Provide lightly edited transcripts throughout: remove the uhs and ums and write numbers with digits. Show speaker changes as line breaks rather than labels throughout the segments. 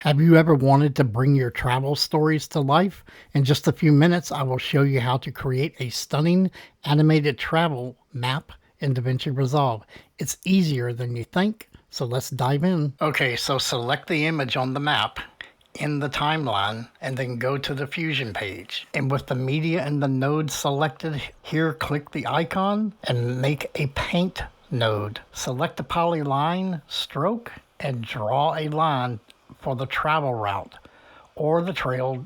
Have you ever wanted to bring your travel stories to life? In just a few minutes, I will show you how to create a stunning animated travel map in DaVinci Resolve. It's easier than you think, so let's dive in. Okay, so select the image on the map in the timeline and then go to the Fusion page. And with the media and the node selected here, click the icon and make a paint node. Select the polyline stroke and draw a line for the travel route or the trail,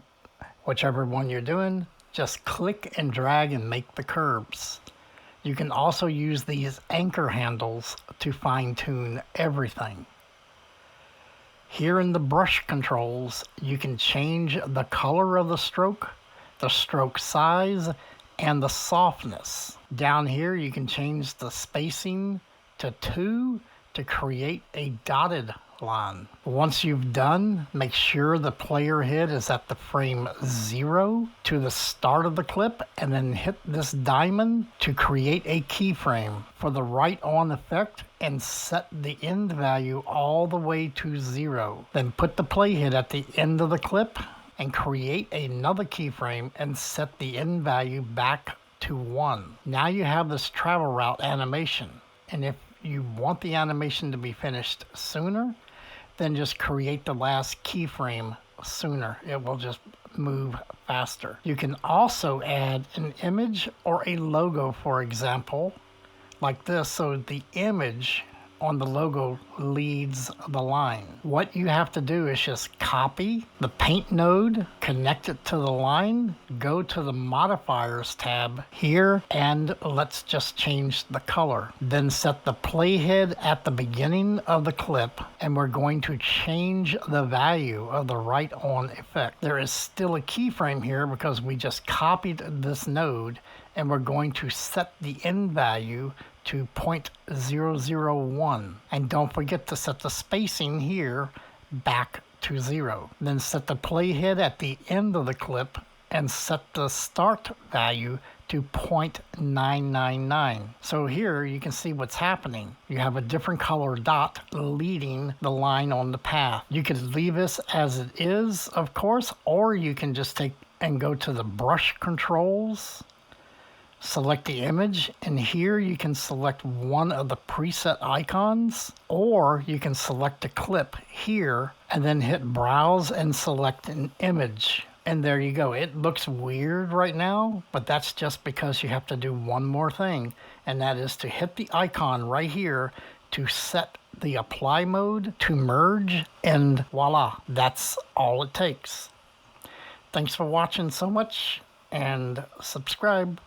whichever one you're doing. Just click and drag and make the curves. You can also use these anchor handles to fine-tune everything. Here in the brush controls, you can change the color of the stroke size, and the softness. Down here, you can change the spacing to 2 to create a dotted line. Once you've done, make sure the player head is at the frame 0 to the start of the clip, and then hit this diamond to create a keyframe for the right on effect and set the end value all the way to 0. Then put the playhead at the end of the clip and create another keyframe and set the end value back to 1. Now you have this travel route animation, and if you want the animation to be finished sooner, then just create the last keyframe sooner. It will just move faster. You can also add an image or a logo, for example, like this, so the image on the logo leads the line. What you have to do is just copy the paint node, connect it to the line, go to the modifiers tab here, and let's just change the color. Then set the playhead at the beginning of the clip, and we're going to change the value of the right on effect. There is still a keyframe here because we just copied this node, and we're going to set the end value to 0.001. And don't forget to set the spacing here back to 0. Then set the playhead at the end of the clip and set the start value to 0.999. So here you can see what's happening. You have a different color dot leading the line on the path. You could leave this as it is, of course, or you can just take and go to the brush controls, select the image, and here you can select one of the preset icons, or you can select a clip here and then hit browse and select an image. And there you go. It looks weird right now, but that's just because you have to do one more thing, and that is to hit the icon right here to set the apply mode to merge, and voila, that's all it takes. Thanks for watching so much, and subscribe.